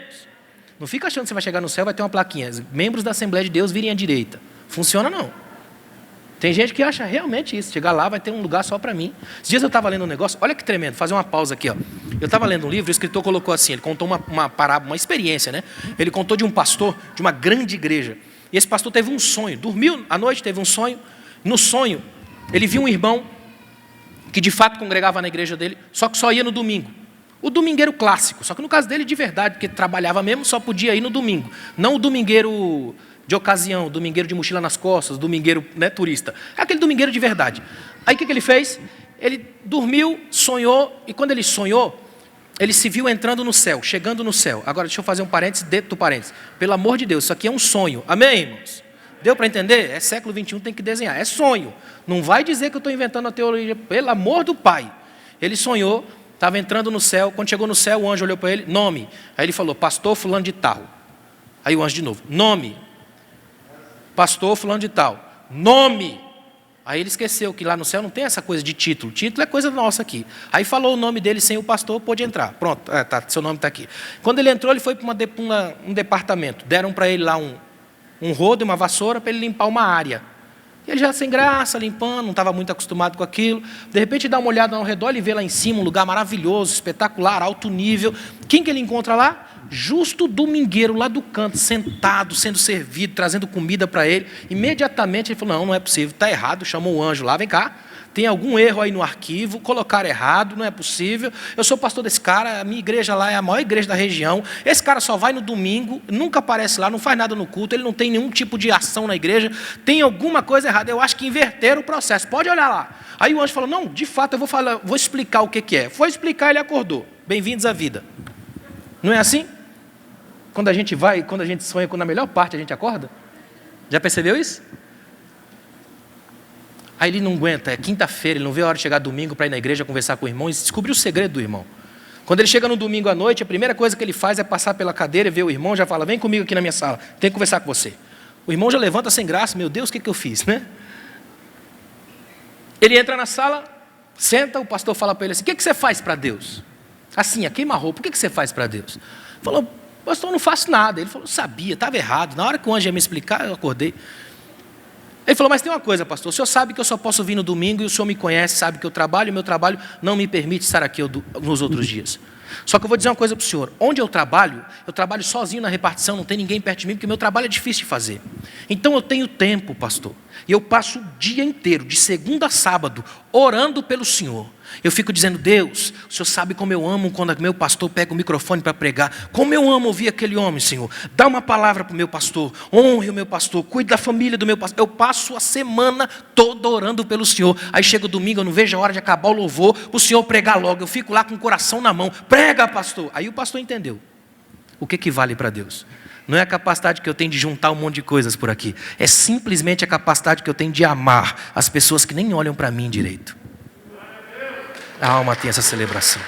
Não fica achando que você vai chegar no céu e vai ter uma plaquinha. Membros da Assembleia de Deus virem à direita. Funciona não. Tem gente que acha realmente isso. Chegar lá vai ter um lugar só para mim. Esses dias eu estava lendo um negócio, olha que tremendo, vou fazer uma pausa aqui. Ó. Eu estava lendo um livro, o escritor colocou assim, ele contou uma parábola, uma experiência, né? Ele contou de um pastor de uma grande igreja. E esse pastor teve um sonho, dormiu à noite, teve um sonho. No sonho, ele viu um irmão que de fato congregava na igreja dele, só que só ia no domingo. O domingueiro clássico, só que no caso dele de verdade, porque trabalhava mesmo, só podia ir no domingo. Não o domingueiro de ocasião, o domingueiro de mochila nas costas, o domingueiro, né, turista. É aquele domingueiro de verdade. Aí o que ele fez? Ele dormiu, sonhou, e quando ele sonhou, ele se viu entrando no céu, chegando no céu. Agora deixa eu fazer um parênteses dentro do parênteses. Pelo amor de Deus, isso aqui é um sonho. Amém, irmãos? Deu para entender? É século XXI, tem que desenhar. É sonho. Não vai dizer que eu estou inventando a teoria. Pelo amor do Pai. Ele sonhou, estava entrando no céu. Quando chegou no céu, o anjo olhou para ele. Nome. Aí ele falou, pastor fulano de tal. Aí o anjo de novo. Nome. Pastor fulano de tal. Nome. Aí ele esqueceu que lá no céu não tem essa coisa de título. Título é coisa nossa aqui. Aí falou o nome dele sem o pastor, pôde entrar. Pronto, seu nome está aqui. Quando ele entrou, ele foi para um departamento. Deram para ele lá um rodo e uma vassoura para ele limpar uma área. E ele já sem graça, limpando, não estava muito acostumado com aquilo. De repente, dá uma olhada ao redor, ele vê lá em cima um lugar maravilhoso, espetacular, alto nível. Quem que ele encontra lá? Justo o domingueiro lá do canto, sentado, sendo servido, trazendo comida para ele. Imediatamente ele falou, não é possível, está errado. Chamou o anjo lá, vem cá. Tem algum erro aí no arquivo, colocaram errado, não é possível. Eu sou pastor desse cara, a minha igreja lá é a maior igreja da região. Esse cara só vai no domingo, nunca aparece lá, não faz nada no culto, ele não tem nenhum tipo de ação na igreja. Tem alguma coisa errada, eu acho que inverteram o processo, pode olhar lá. Aí o anjo falou, não, de fato, eu vou explicar o que é. Foi explicar, ele acordou. Bem-vindos à vida. Não é assim? Quando a gente sonha, quando na melhor parte a gente acorda? Já percebeu isso? Aí ele não aguenta, é quinta-feira, ele não vê a hora de chegar domingo para ir na igreja conversar com o irmão e descobrir o segredo do irmão. Quando ele chega no domingo à noite, a primeira coisa que ele faz é passar pela cadeira e ver o irmão, já fala, vem comigo aqui na minha sala, tenho que conversar com você. O irmão já levanta sem graça, meu Deus, o que eu fiz, né? Ele entra na sala, senta, o pastor fala para ele assim, o que você faz para Deus? Assim, a queima-roupa, o que você faz para Deus? Falou, pastor, eu não faço nada. Ele falou, sabia, estava errado. Na hora que o anjo ia me explicar, eu acordei. Ele falou, mas tem uma coisa, pastor, o senhor sabe que eu só posso vir no domingo e o senhor me conhece, sabe que eu trabalho e meu trabalho não me permite estar aqui nos outros dias. Só que eu vou dizer uma coisa para o senhor, onde eu trabalho sozinho na repartição, não tem ninguém perto de mim, porque meu trabalho é difícil de fazer. Então eu tenho tempo, pastor, e eu passo o dia inteiro, de segunda a sábado, orando pelo senhor. Eu fico dizendo, Deus, o senhor sabe como eu amo quando meu pastor pega o microfone para pregar. Como eu amo ouvir aquele homem, Senhor. Dá uma palavra para o meu pastor. Honre o meu pastor. Cuide da família do meu pastor. Eu passo a semana toda orando pelo Senhor. Aí chega o domingo, eu não vejo a hora de acabar o louvor para o Senhor pregar logo. Eu fico lá com o coração na mão. Prega, pastor. Aí o pastor entendeu. O que vale para Deus? Não é a capacidade que eu tenho de juntar um monte de coisas por aqui. É simplesmente a capacidade que eu tenho de amar as pessoas que nem olham para mim direito. A alma tem essa celebração.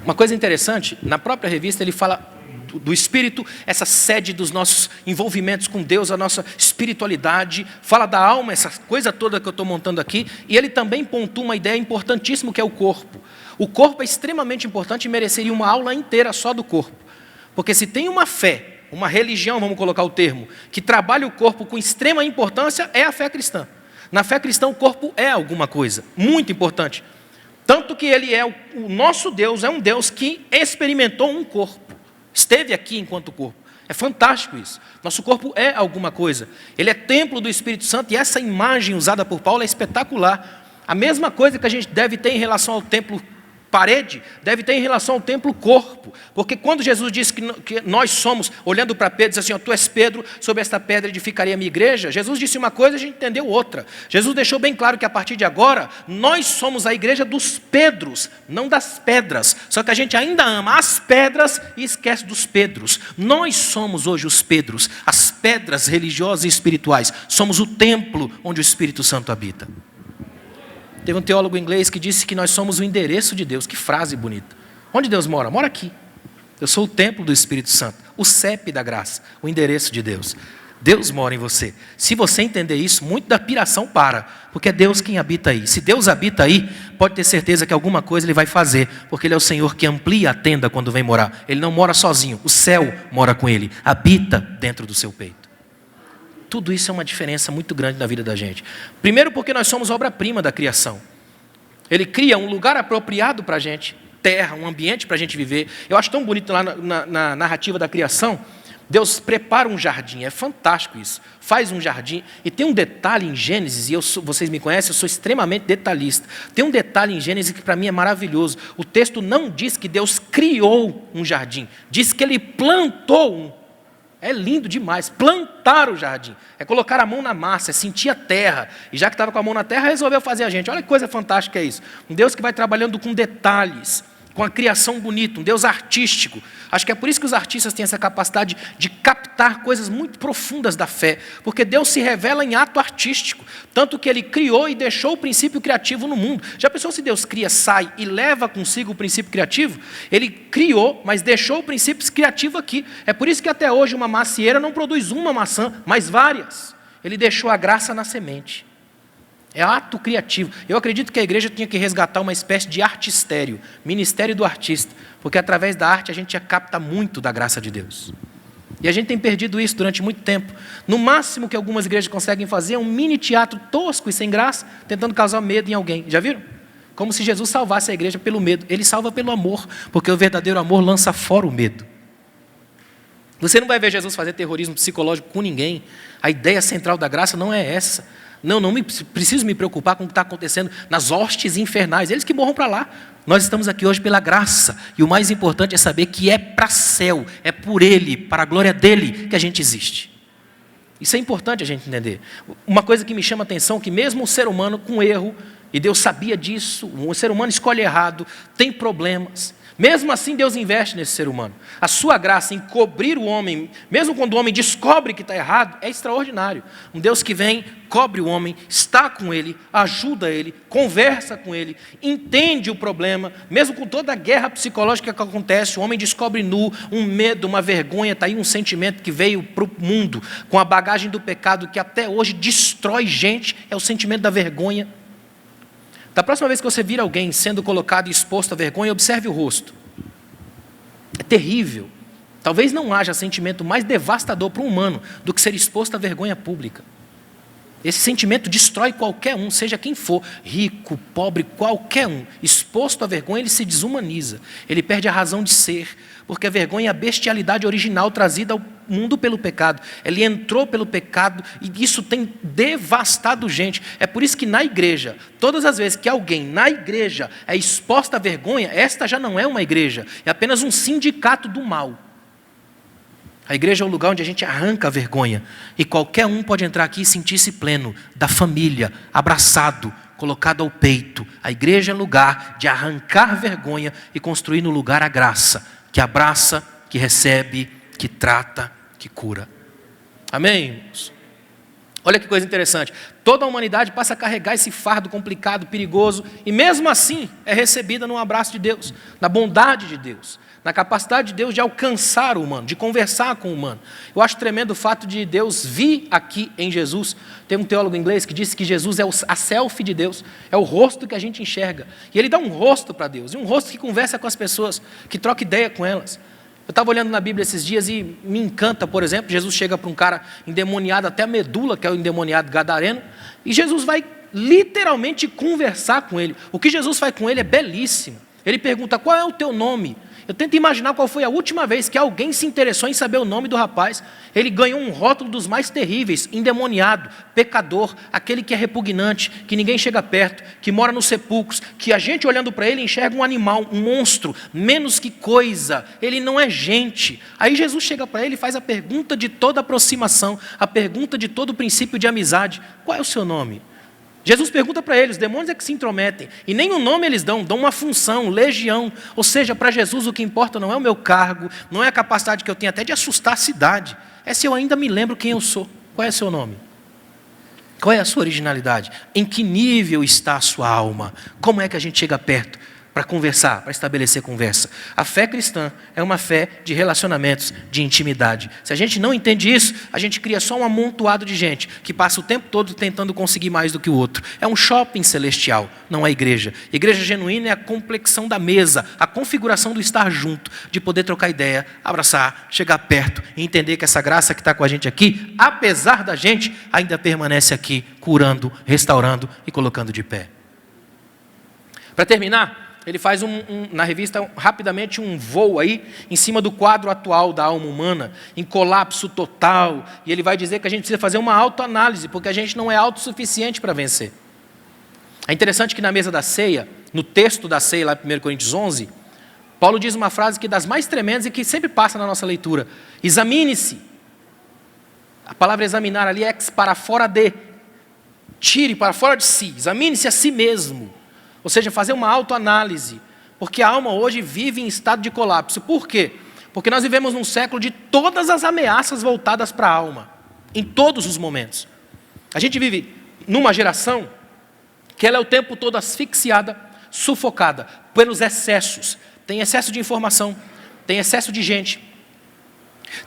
Uma coisa interessante, na própria revista ele fala do Espírito, essa sede dos nossos envolvimentos com Deus, a nossa espiritualidade, fala da alma, essa coisa toda que eu estou montando aqui, e ele também pontua uma ideia importantíssima que é o corpo. O corpo é extremamente importante e mereceria uma aula inteira só do corpo. Porque se tem uma fé, uma religião, vamos colocar o termo, que trabalha o corpo com extrema importância, é a fé cristã. Na fé cristã o corpo é alguma coisa, muito importante. Tanto que ele é o nosso Deus, é um Deus que experimentou um corpo. Esteve aqui enquanto corpo. É fantástico isso. Nosso corpo é alguma coisa. Ele é templo do Espírito Santo e essa imagem usada por Paulo é espetacular. A mesma coisa que a gente deve ter em relação ao templo parede, deve ter em relação ao templo corpo. Porque quando Jesus disse que nós somos, olhando para Pedro, diz assim, tu és Pedro, sobre esta pedra edificarei a minha igreja, Jesus disse uma coisa e a gente entendeu outra. Jesus deixou bem claro que a partir de agora, nós somos a igreja dos Pedros, não das pedras. Só que a gente ainda ama as pedras e esquece dos Pedros. Nós somos hoje os Pedros, as pedras religiosas e espirituais. Somos o templo onde o Espírito Santo habita. Teve um teólogo inglês que disse que nós somos o endereço de Deus. Que frase bonita. Onde Deus mora? Mora aqui. Eu sou o templo do Espírito Santo. O CEP da graça. O endereço de Deus. Deus mora em você. Se você entender isso, muito da piração para. Porque é Deus quem habita aí. Se Deus habita aí, pode ter certeza que alguma coisa Ele vai fazer. Porque Ele é o Senhor que amplia a tenda quando vem morar. Ele não mora sozinho. O céu mora com Ele. Habita dentro do seu peito. Tudo isso é uma diferença muito grande na vida da gente. Primeiro porque nós somos obra-prima da criação. Ele cria um lugar apropriado para a gente, terra, um ambiente para a gente viver. Eu acho tão bonito lá na narrativa da criação, Deus prepara um jardim, é fantástico isso. Faz um jardim, e tem um detalhe em Gênesis, e vocês me conhecem, eu sou extremamente detalhista. Tem um detalhe em Gênesis que para mim é maravilhoso. O texto não diz que Deus criou um jardim, diz que Ele plantou um. É lindo demais, plantar o jardim, é colocar a mão na massa, é sentir a terra, e já que estava com a mão na terra, resolveu fazer a gente. Olha que coisa fantástica é isso, um Deus que vai trabalhando com detalhes, com a criação bonita, um Deus artístico. Acho que é por isso que os artistas têm essa capacidade de captar coisas muito profundas da fé, porque Deus se revela em ato artístico, tanto que Ele criou e deixou o princípio criativo no mundo. Já pensou se Deus cria, sai e leva consigo o princípio criativo? Ele criou, mas deixou o princípio criativo aqui. É por isso que até hoje uma macieira não produz uma maçã, mas várias. Ele deixou a graça na semente. É ato criativo. Eu acredito que a igreja tinha que resgatar uma espécie de artistério, ministério do artista, porque através da arte a gente já capta muito da graça de Deus. E a gente tem perdido isso durante muito tempo. No máximo que algumas igrejas conseguem fazer é um mini teatro tosco e sem graça, tentando causar medo em alguém. Já viram? Como se Jesus salvasse a igreja pelo medo. Ele salva pelo amor, porque o verdadeiro amor lança fora o medo. Você não vai ver Jesus fazer terrorismo psicológico com ninguém. A ideia central da graça não é essa. Não preciso me preocupar com o que está acontecendo nas hostes infernais. Eles que morram para lá. Nós estamos aqui hoje pela graça. E o mais importante é saber que é para céu, é por Ele, para a glória dEle que a gente existe. Isso é importante a gente entender. Uma coisa que me chama a atenção, que mesmo o ser humano com erro, e Deus sabia disso, o ser humano escolhe errado, tem problemas. Mesmo assim, Deus investe nesse ser humano. A sua graça em cobrir o homem, mesmo quando o homem descobre que está errado, é extraordinário. Um Deus que vem, cobre o homem, está com ele, ajuda ele, conversa com ele, entende o problema, mesmo com toda a guerra psicológica que acontece, o homem descobre nu, um medo, uma vergonha, está aí um sentimento que veio para o mundo, com a bagagem do pecado, que até hoje destrói gente, é o sentimento da vergonha. Da próxima vez que você vir alguém sendo colocado e exposto à vergonha, observe o rosto. É terrível. Talvez não haja sentimento mais devastador para um humano do que ser exposto à vergonha pública. Esse sentimento destrói qualquer um, seja quem for, rico, pobre, qualquer um. Exposto à vergonha, ele se desumaniza. Ele perde a razão de ser, porque a vergonha é a bestialidade original trazida ao mundo pelo pecado. Ele entrou pelo pecado e isso tem devastado gente. É por isso que na igreja, todas as vezes que alguém na igreja é exposta à vergonha, esta já não é uma igreja, é apenas um sindicato do mal. A igreja é o lugar onde a gente arranca a vergonha. E qualquer um pode entrar aqui e sentir-se pleno, da família, abraçado, colocado ao peito. A igreja é lugar de arrancar vergonha e construir no lugar a graça, que abraça, que recebe, que trata, que cura. Amém, irmãos? Olha que coisa interessante. Toda a humanidade passa a carregar esse fardo complicado, perigoso, e mesmo assim é recebida no abraço de Deus, na bondade de Deus, na capacidade de Deus de alcançar o humano, de conversar com o humano. Eu acho tremendo o fato de Deus vir aqui em Jesus. Tem um teólogo inglês que disse que Jesus é a selfie de Deus, é o rosto que a gente enxerga. E ele dá um rosto para Deus, e um rosto que conversa com as pessoas, que troca ideia com elas. Eu estava olhando na Bíblia esses dias e me encanta, por exemplo, Jesus chega para um cara endemoniado até a medula, que é o endemoniado gadareno, e Jesus vai literalmente conversar com ele. O que Jesus faz com ele é belíssimo. Ele pergunta: qual é o teu nome? Eu tento imaginar qual foi a última vez que alguém se interessou em saber o nome do rapaz. Ele ganhou um rótulo dos mais terríveis: endemoniado, pecador, aquele que é repugnante, que ninguém chega perto, que mora nos sepulcros, que a gente olhando para ele enxerga um animal, um monstro, menos que coisa, ele não é gente. Aí Jesus chega para ele e faz a pergunta de toda aproximação, a pergunta de todo princípio de amizade: qual é o seu nome? Jesus pergunta para eles, os demônios é que se intrometem, e nem o nome eles dão uma função, legião. Ou seja, para Jesus o que importa não é o meu cargo, não é a capacidade que eu tenho até de assustar a cidade, é se eu ainda me lembro quem eu sou. Qual é o seu nome? Qual é a sua originalidade? Em que nível está a sua alma? Como é que a gente chega perto para conversar, para estabelecer conversa? A fé cristã é uma fé de relacionamentos, de intimidade. Se a gente não entende isso, a gente cria só um amontoado de gente que passa o tempo todo tentando conseguir mais do que o outro. É um shopping celestial, não é igreja. Igreja genuína é a complexão da mesa, a configuração do estar junto, de poder trocar ideia, abraçar, chegar perto e entender que essa graça que está com a gente aqui, apesar da gente, ainda permanece aqui, curando, restaurando e colocando de pé. Para terminar, ele faz na revista rapidamente um voo aí em cima do quadro atual da alma humana, em colapso total, e ele vai dizer que a gente precisa fazer uma autoanálise, porque a gente não é autossuficiente para vencer. É interessante que na mesa da ceia, no texto da ceia, lá em 1 Coríntios 11, Paulo diz uma frase que é das mais tremendas e que sempre passa na nossa leitura: examine-se. A palavra examinar ali é ex para fora de, tire para fora de si, examine-se a si mesmo. Ou seja, fazer uma autoanálise. Porque a alma hoje vive em estado de colapso. Por quê? Porque nós vivemos num século de todas as ameaças voltadas para a alma, em todos os momentos. A gente vive numa geração que ela é o tempo todo asfixiada, sufocada pelos excessos. Tem excesso de informação, tem excesso de gente,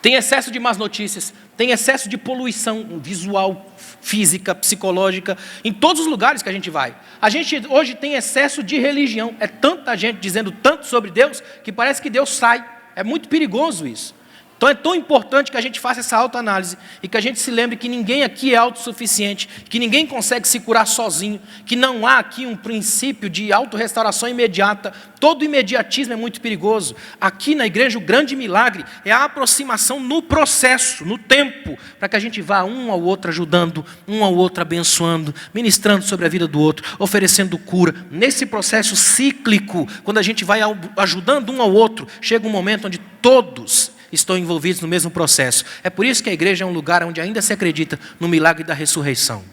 tem excesso de más notícias, tem excesso de poluição visual, física, psicológica, em todos os lugares que a gente vai. A gente hoje tem excesso de religião. É tanta gente dizendo tanto sobre Deus que parece que Deus sai. É muito perigoso isso. Então é tão importante que a gente faça essa autoanálise e que a gente se lembre que ninguém aqui é autossuficiente, que ninguém consegue se curar sozinho, que não há aqui um princípio de autorrestauração imediata. Todo imediatismo é muito perigoso. Aqui na igreja o grande milagre é a aproximação no processo, no tempo, para que a gente vá um ao outro ajudando, um ao outro abençoando, ministrando sobre a vida do outro, oferecendo cura. Nesse processo cíclico, quando a gente vai ajudando um ao outro, chega um momento onde todos estão envolvidos no mesmo processo. É por isso que a igreja é um lugar onde ainda se acredita no milagre da ressurreição.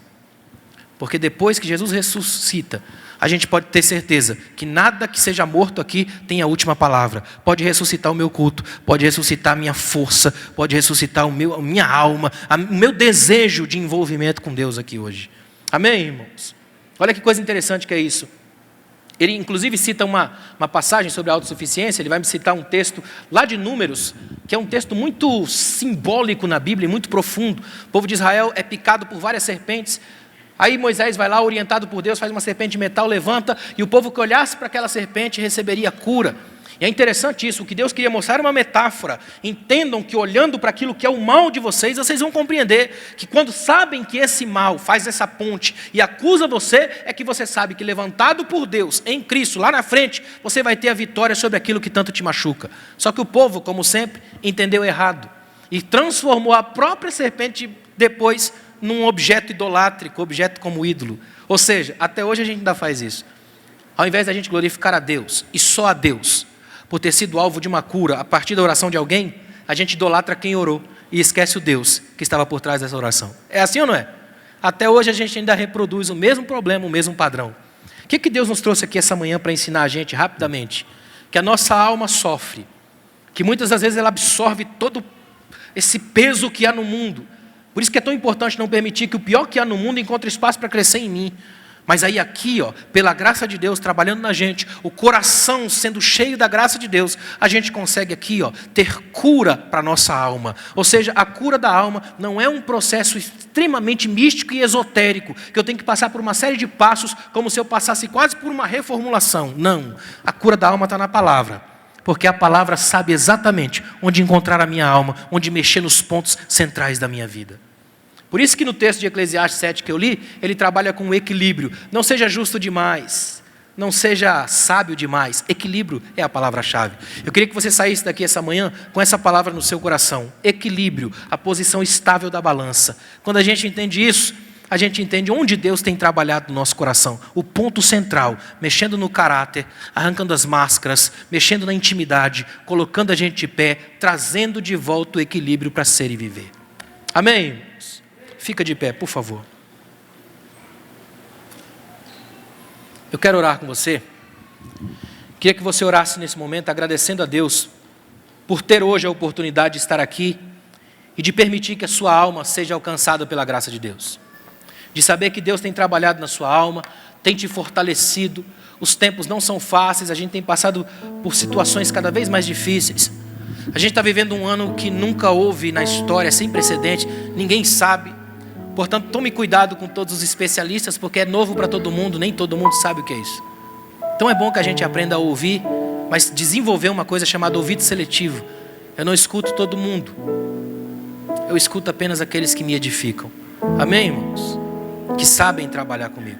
Porque depois que Jesus ressuscita, a gente pode ter certeza que nada que seja morto aqui tem a última palavra. Pode ressuscitar o meu culto, pode ressuscitar a minha força, pode ressuscitar a minha alma, o meu desejo de envolvimento com Deus aqui hoje. Amém, irmãos? Olha que coisa interessante que é isso. Ele inclusive cita uma passagem sobre a autossuficiência. Ele vai me citar um texto lá de Números, que é um texto muito simbólico na Bíblia, muito profundo. O povo de Israel é picado por várias serpentes. Aí Moisés vai lá, orientado por Deus, faz uma serpente de metal, levanta, e o povo que olhasse para aquela serpente receberia cura. E é interessante isso, o que Deus queria mostrar era uma metáfora. Entendam que olhando para aquilo que é o mal de vocês, vocês vão compreender que quando sabem que esse mal faz essa ponte e acusa você, é que você sabe que levantado por Deus, em Cristo, lá na frente, você vai ter a vitória sobre aquilo que tanto te machuca. Só que o povo, como sempre, entendeu errado e transformou a própria serpente depois num objeto idolátrico, objeto como ídolo. Ou seja, até hoje a gente ainda faz isso. Ao invés da gente glorificar a Deus, e só a Deus, por ter sido alvo de uma cura a partir da oração de alguém, a gente idolatra quem orou e esquece o Deus que estava por trás dessa oração. É assim ou não é? Até hoje a gente ainda reproduz o mesmo problema, o mesmo padrão. O que Deus nos trouxe aqui essa manhã para ensinar a gente rapidamente? Que a nossa alma sofre, que muitas das vezes ela absorve todo esse peso que há no mundo. Por isso que é tão importante não permitir que o pior que há no mundo encontre espaço para crescer em mim. Mas aí aqui, pela graça de Deus trabalhando na gente, o coração sendo cheio da graça de Deus, a gente consegue aqui, ter cura para a nossa alma. Ou seja, a cura da alma não é um processo extremamente místico e esotérico, que eu tenho que passar por uma série de passos, como se eu passasse quase por uma reformulação. Não, a cura da alma está na palavra. Porque a palavra sabe exatamente onde encontrar a minha alma, onde mexer nos pontos centrais da minha vida. Por isso que no texto de Eclesiastes 7 que eu li, ele trabalha com o equilíbrio. Não seja justo demais, não seja sábio demais. Equilíbrio é a palavra-chave. Eu queria que você saísse daqui essa manhã com essa palavra no seu coração. Equilíbrio, a posição estável da balança. Quando a gente entende isso, a gente entende onde Deus tem trabalhado no nosso coração. O ponto central, mexendo no caráter, arrancando as máscaras, mexendo na intimidade, colocando a gente de pé, trazendo de volta o equilíbrio para ser e viver. Amém, irmãos? Fica de pé, por favor. Eu quero orar com você. Queria que você orasse nesse momento, agradecendo a Deus por ter hoje a oportunidade de estar aqui e de permitir que a sua alma seja alcançada pela graça de Deus. De saber que Deus tem trabalhado na sua alma, tem te fortalecido. Os tempos não são fáceis, a gente tem passado por situações cada vez mais difíceis. A gente está vivendo um ano que nunca houve na história, sem precedente, ninguém sabe. Portanto, tome cuidado com todos os especialistas, porque é novo para todo mundo, nem todo mundo sabe o que é isso. Então é bom que a gente aprenda a ouvir, mas desenvolver uma coisa chamada ouvido seletivo. Eu não escuto todo mundo, eu escuto apenas aqueles que me edificam. Amém, irmãos? Que sabem trabalhar comigo.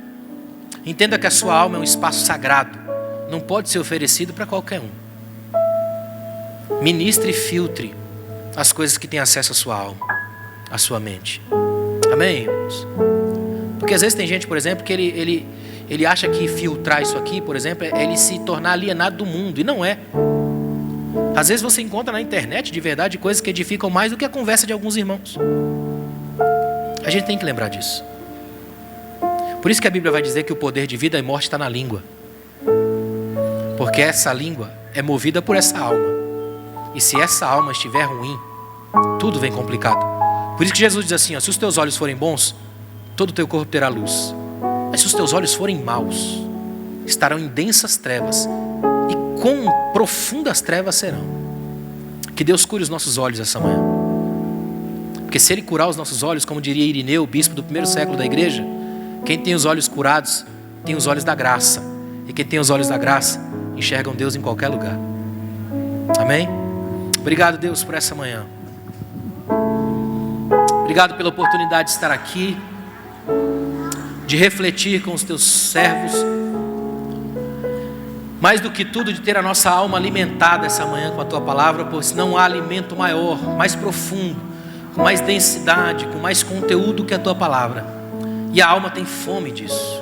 Entenda que a sua alma é um espaço sagrado, não pode ser oferecido para qualquer um. Ministre e filtre as coisas que têm acesso à sua alma, à sua mente. Amém, irmãos? Porque às vezes tem gente, por exemplo, que ele acha que filtrar isso aqui, por exemplo, é ele se tornar alienado do mundo, e não é. Às vezes você encontra na internet, de verdade, coisas que edificam mais do que a conversa de alguns irmãos. A gente tem que lembrar disso. Por isso que a Bíblia vai dizer que o poder de vida e morte está na língua. Porque essa língua é movida por essa alma. E se essa alma estiver ruim, tudo vem complicado. Por isso que Jesus diz assim, ó, se os teus olhos forem bons, todo o teu corpo terá luz. Mas se os teus olhos forem maus, estarão em densas trevas. E quão profundas trevas serão. Que Deus cure os nossos olhos essa manhã. Porque se Ele curar os nossos olhos, como diria Irineu, bispo do primeiro século da igreja, quem tem os olhos curados, tem os olhos da graça. E quem tem os olhos da graça, enxergam Deus em qualquer lugar. Amém? Obrigado, Deus, por essa manhã. Obrigado pela oportunidade de estar aqui, de refletir com os teus servos. Mais do que tudo, de ter a nossa alma alimentada essa manhã com a tua palavra, pois não há alimento maior, mais profundo, com mais densidade, com mais conteúdo que a tua palavra. E a alma tem fome disso.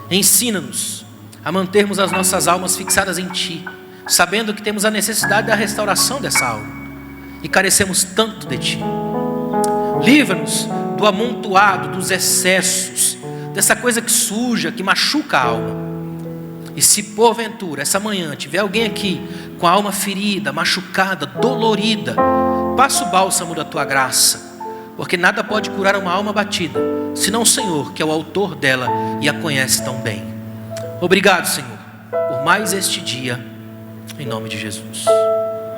Ensina-nos a mantermos as nossas almas fixadas em ti, sabendo que temos a necessidade da restauração dessa alma e carecemos tanto de ti. Livra-nos do amontoado, dos excessos, dessa coisa que suja, que machuca a alma. E se porventura essa manhã tiver alguém aqui com a alma ferida, machucada, dolorida, passa o bálsamo da tua graça, porque nada pode curar uma alma batida, senão o Senhor, que é o autor dela e a conhece tão bem. Obrigado, Senhor, por mais este dia, em nome de Jesus.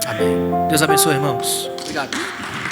Amém. Deus abençoe, irmãos. Obrigado.